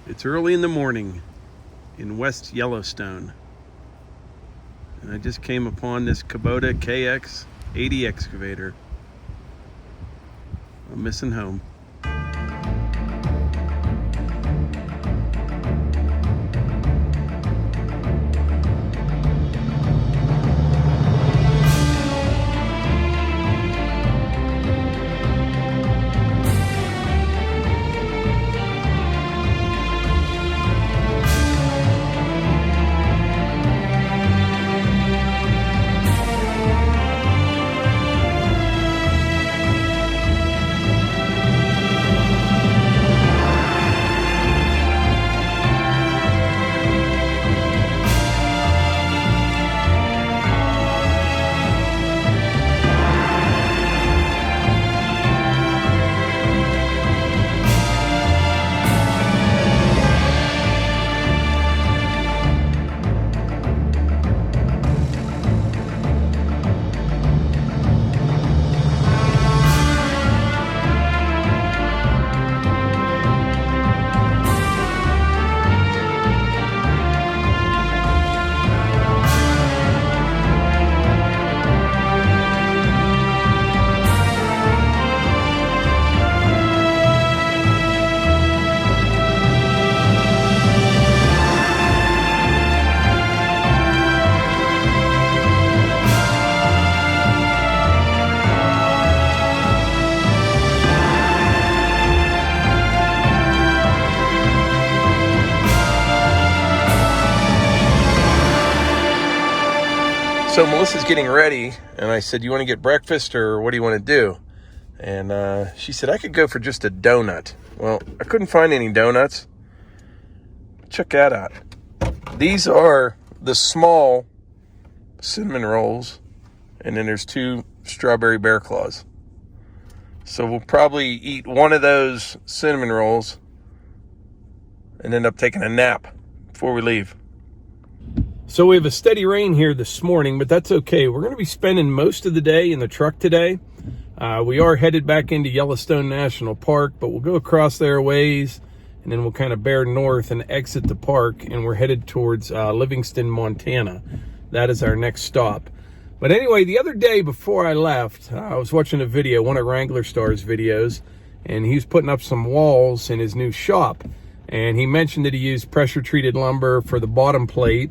It's early in the morning in West Yellowstone, and I just came upon this Kubota KX-080 Excavator. I'm missing home. So Melissa's getting ready, and I said, you want to get breakfast or what do you want to do? And she said, I could go for just a donut. Well, I couldn't find any donuts. Check that out. These are the small cinnamon rolls, and then there's 2 strawberry bear claws. So we'll probably eat one of those cinnamon rolls and end up taking a nap before we leave. So we have a steady rain here this morning, but that's okay. We're going to be spending most of the day in the truck today. We are headed back into Yellowstone National Park, but we'll go across there a ways, and then we'll kind of bear north and exit the park, and we're headed towards Livingston, Montana. That is our next stop. But anyway, the other day before I left, I was watching a video, one of Wrangler Star's videos, and he was putting up some walls in his new shop. And he mentioned that he used pressure-treated lumber for the bottom plate.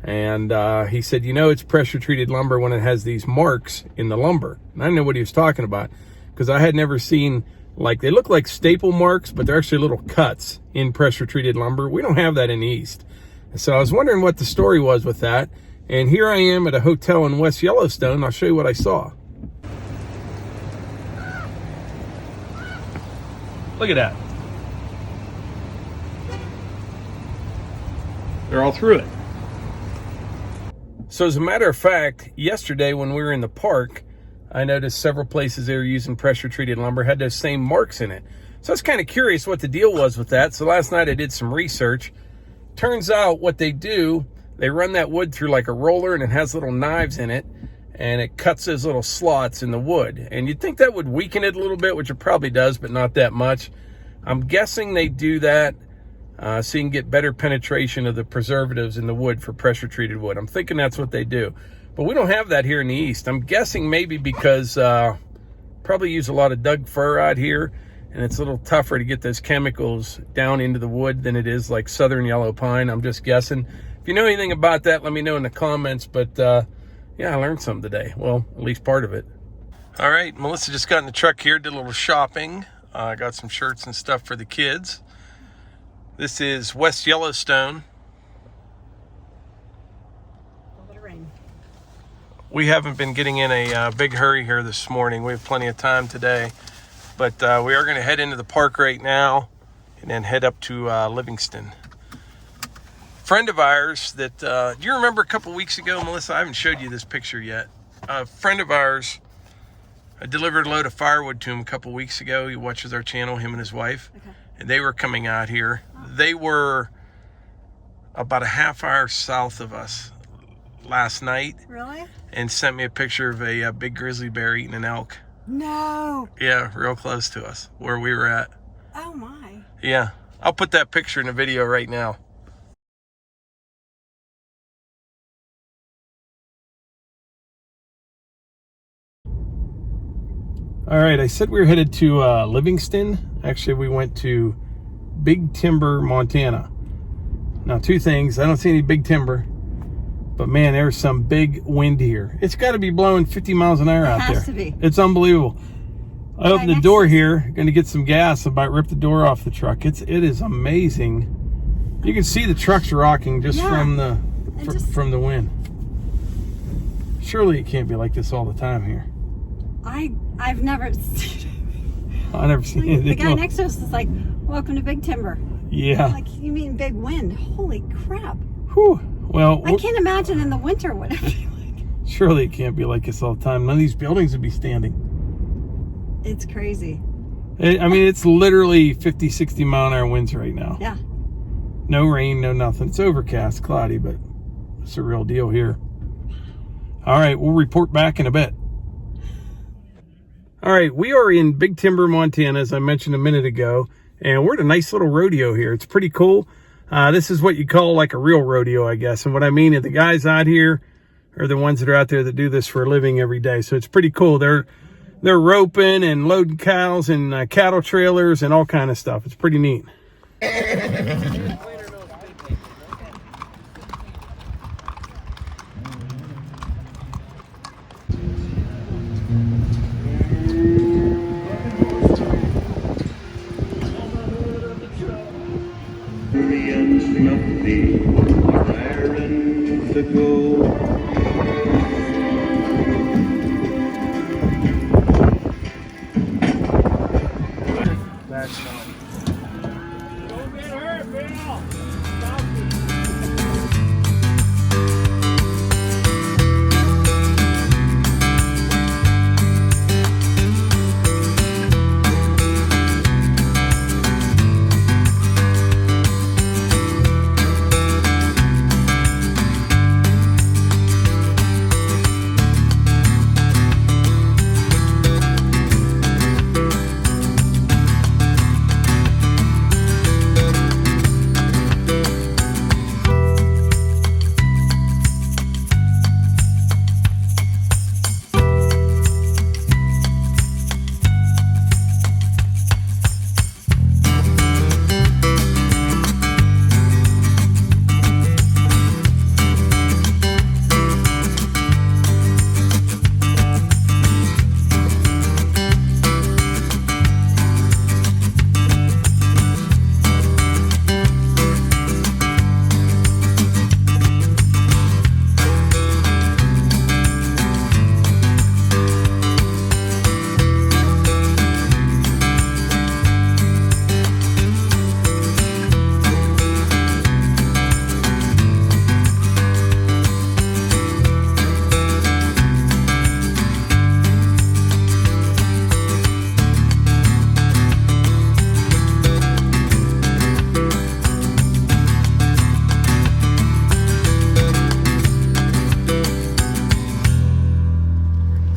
And he said, you know, it's pressure-treated lumber when it has these marks in the lumber. And I didn't know what he was talking about because I had never seen, like, they look like staple marks, but they're actually little cuts in pressure-treated lumber. We don't have that in the East. And so I was wondering what the story was with that. And here I am at a hotel in West Yellowstone. I'll show you what I saw. Look at that. They're all through it. So as a matter of fact, yesterday when we were in the park, I noticed several places they were using pressure-treated lumber had those same marks in it. So I was kind of curious what the deal was with that. So last night I did some research. Turns out what they do, they run that wood through like a roller, and it has little knives in it, and it cuts those little slots in the wood. And you'd think that would weaken it a little bit, which it probably does, but not that much. I'm guessing they do that so you can get better penetration of the preservatives in the wood for pressure-treated wood. I'm thinking that's what they do. But we don't have that here in the East. I'm guessing maybe because probably use a lot of Doug fir out here, and it's a little tougher to get those chemicals down into the wood than it is like southern yellow pine. I'm just guessing. If you know anything about that, let me know in the comments. But yeah, I learned something today. Well, at least part of it. All right, Melissa just got in the truck here, did a little shopping. I got some shirts and stuff for the kids. This is West Yellowstone. A little bit of rain. We haven't been getting in a big hurry here this morning. We have plenty of time today. But we are going to head into the park right now and then head up to Livingston. Friend of ours that, do you remember a couple weeks ago, Melissa? I haven't showed you this picture yet. A friend of ours, I delivered a load of firewood to him a couple weeks ago. He watches our channel, him and his wife. Okay. And they were coming out here. They were about a half hour south of us last night. Really? And sent me a picture of a big grizzly bear eating an elk. No. Yeah, real close to us, where we were at. Oh my. Yeah. I'll put that picture in the video right now. All right, I said we were headed to Livingston. Actually, we went to Big Timber, Montana. Now, two things. I don't see any big timber, but man, there's some big wind here. It's got to be blowing 50 miles an hour out there. It has to be. It's unbelievable. I opened the door here, going to get some gas, about ripped the door off the truck. It is amazing. You can see the truck's rocking just from the from the wind. Surely it can't be like this all the time here. I've never seen it. I've never seen anything. The guy next to us is like, welcome to Big Timber. Yeah. I'm like, you mean big wind? Holy crap. Whew. Well, I can't imagine in the winter what it'd be like. Surely it can't be like this all the time. None of these buildings would be standing. It's crazy. I mean, it's literally 50, 60 mile an hour winds right now. Yeah. No rain, no nothing. It's overcast, cloudy, but it's a real deal here. All right, we'll report back in a bit. All right, we are in Big Timber, Montana, as I mentioned a minute ago, and we're at a nice little rodeo here. It's pretty cool. This is what you call like a real rodeo, I guess. And what I mean is the guys out here are the ones that are out there that do this for a living every day. So it's pretty cool. They're roping and loading cows and cattle trailers and all kind of stuff. It's pretty neat.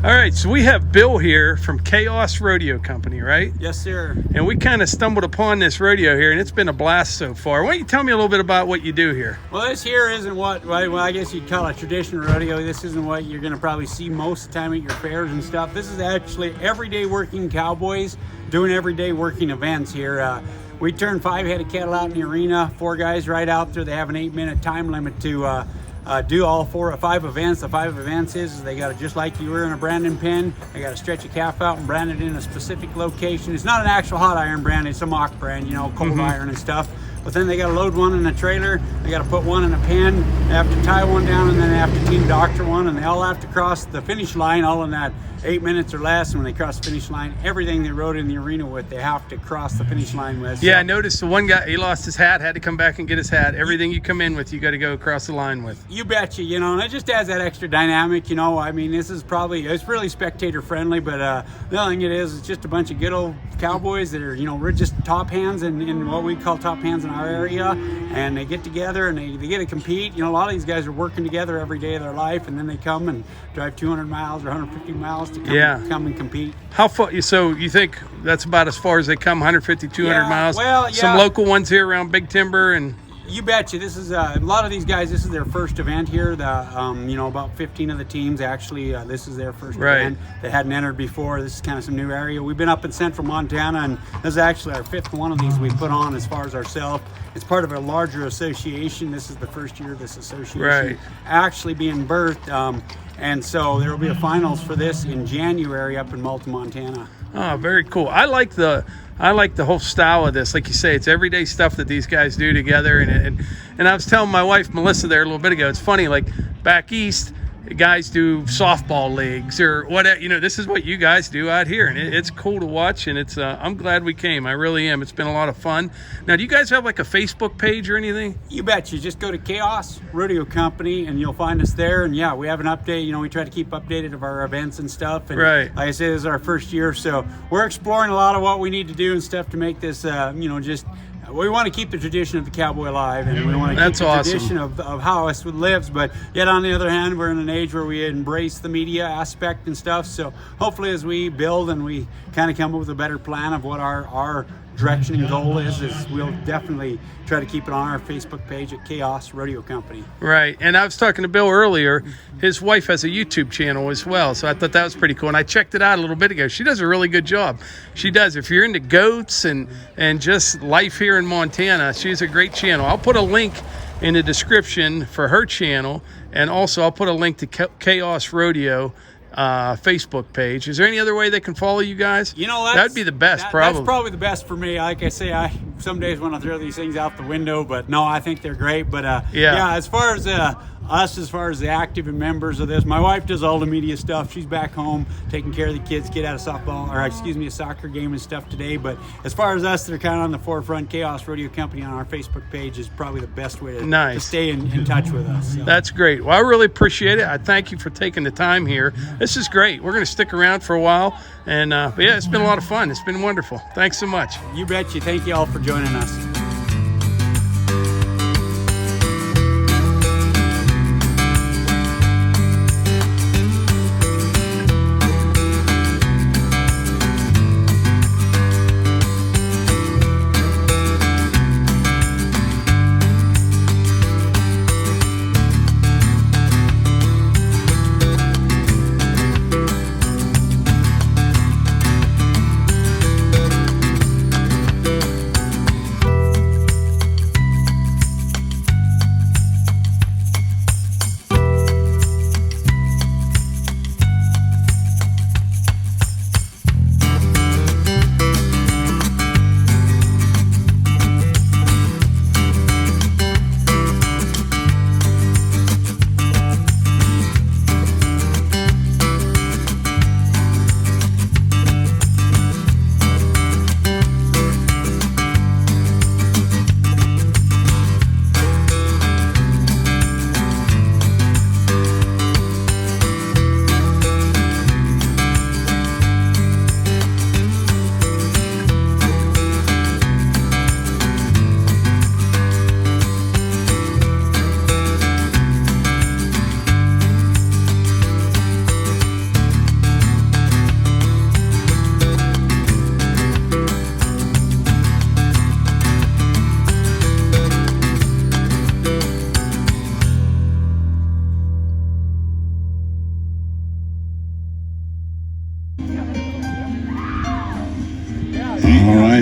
All right, so we have Bill here from Chaos Rodeo Company, right? Yes, sir. And we kind of stumbled upon this rodeo here, and it's been a blast so far. Why don't you tell me a little bit about what you do here? Well, this here isn't what, well, I guess you'd call it traditional rodeo. This isn't what you're going to probably see most of the time at your fairs and stuff. This is actually everyday working cowboys doing everyday working events here. We turn 5 head of cattle out in the arena, 4 guys right out there. They have an 8-minute time limit to do all 4 or 5 events. The 5 events is they got to, just like you were in a branding pen, they got to stretch a calf out and brand it in a specific location. It's not an actual hot iron brand, it's a mock brand, you know, cold iron and stuff. But then they got to load one in a trailer, they got to put one in a pen, they have to tie one down, and then they have to team doctor one, and they all have to cross the finish line all in that 8 minutes or less. And when they cross the finish line, everything they rode in the arena with, they have to cross the finish line with. Yeah, so, I noticed the one guy, he lost his hat, had to come back and get his hat. Everything you come in with, you got to go across the line with. You betcha, you know, and it just adds that extra dynamic, you know. I mean, this is probably, it's really spectator friendly, but the other thing it is, it's just a bunch of good old cowboys that are, you know, we're just top hands in what we call top hands in in our area, and they get together and they get to compete. You know, a lot of these guys are working together every day of their life, and then they come and drive 200 miles or 150 miles to come and compete. How far? So you think that's about as far as they come, 150, 200 miles? Well, yeah. Some local ones here around Big Timber and... You betcha. This is a lot of these guys. This is their first event here. You know, about 15 of the teams actually. This is their first event. They hadn't entered before. This is kind of some new area. We've been up in central Montana, and this is actually our 5th one of these we put on as far as ourselves. It's part of a larger association. This is the first year of this association actually being birthed. And so there will be a finals for this in January up in Malta, Montana. Oh, very cool. I like the whole style of this. Like you say, it's everyday stuff that these guys do together. And I was telling my wife Melissa there a little bit ago, it's funny, like back east, guys do softball leagues or whatever. You know, this is what you guys do out here, and it's cool to watch. And it's I'm glad we came. I really am. It's been a lot of fun. Now, do you guys have like a Facebook page or anything? You bet. You just go to Chaos Rodeo Company and you'll find us there. And yeah, we have an update. You know, we try to keep updated of our events and stuff. And like I said, this is our first year, so we're exploring a lot of what we need to do and stuff to make this, you know, just. We want to keep the tradition of the cowboy alive, and we want to keep the tradition of how us lives, but yet on the other hand, we're in an age where we embrace the media aspect and stuff. So hopefully as we build and we kind of come up with a better plan of what our direction and goal is we'll definitely try to keep it on our Facebook page at Chaos Rodeo Company. Right. And I was talking to Bill earlier. His wife has a YouTube channel as well, so I thought that was pretty cool. And I checked it out a little bit ago. She does a really good job. She does. If you're into goats and just life here in Montana, she's a great channel. I'll put a link in the description for her channel, and also I'll put a link to Chaos Rodeo Facebook page. Is there any other way they can follow you guys? You know, that'd be the best. That's probably the best for me. Like I say, some days want to throw these things out the window, but no, I think they're great. But yeah, as far as us, as far as the active and members of this, my wife does all the media stuff. She's back home taking care of the kids, get out of a soccer game and stuff today. But as far as us, they're kind of on the forefront. Chaos Rodeo Company on our Facebook page is probably the best way to stay in touch with us. So. That's great. Well, I really appreciate it. I thank you for taking the time here. This is great. We're going to stick around for a while. And but yeah, it's been a lot of fun. It's been wonderful. Thanks so much. You betcha. Thank you all for joining us.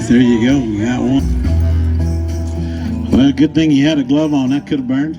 There you go, we got one. Well, good thing you had a glove on, that could have burned.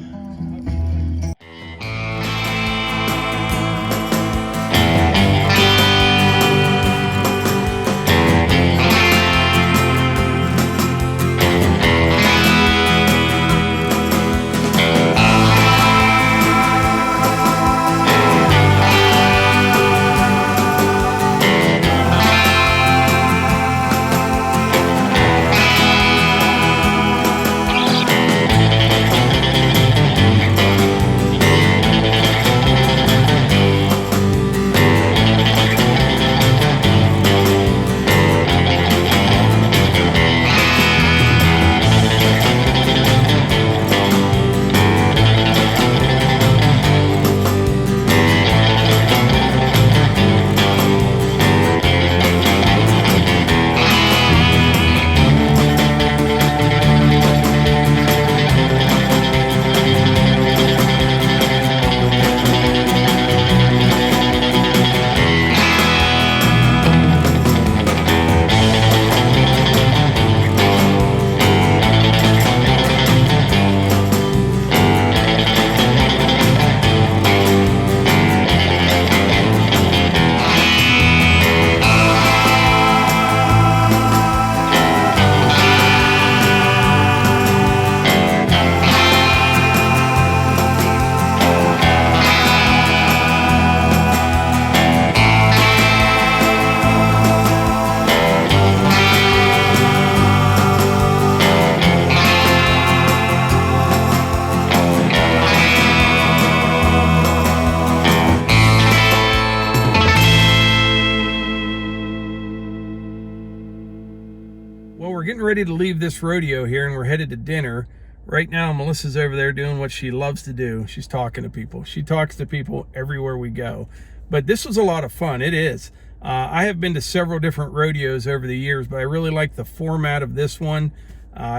getting ready to leave this rodeo here, and we're headed to dinner. Right now, Melissa's over there doing what she loves to do. She's talking to people. She talks to people everywhere we go. But this was a lot of fun. It is. I have been to several different rodeos over the years, but I really like the format of this one.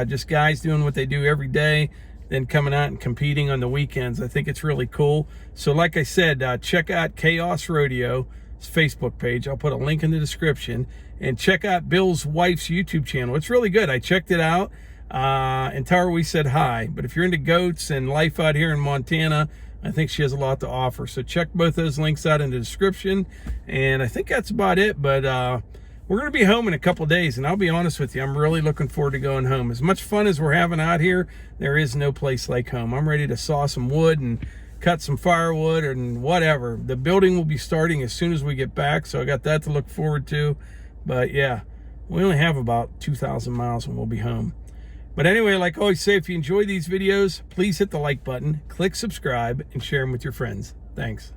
Just guys doing what they do every day, then coming out and competing on the weekends. I think it's really cool. So like I said, check out Chaos Rodeo's Facebook page. I'll put a link in the description. And check out Bill's wife's YouTube channel. It's really good. I checked it out. And tell her we said hi. But if you're into goats and life out here in Montana, I think she has a lot to offer. So check both those links out in the description. And I think that's about it. But we're going to be home in a couple days. And I'll be honest with you, I'm really looking forward to going home. As much fun as we're having out here, there is no place like home. I'm ready to saw some wood and cut some firewood and whatever. The building will be starting as soon as we get back. So I got that to look forward to. But yeah, we only have about 2,000 miles and we'll be home. But anyway, like I always say, if you enjoy these videos, please hit the like button, click subscribe, and share them with your friends. Thanks.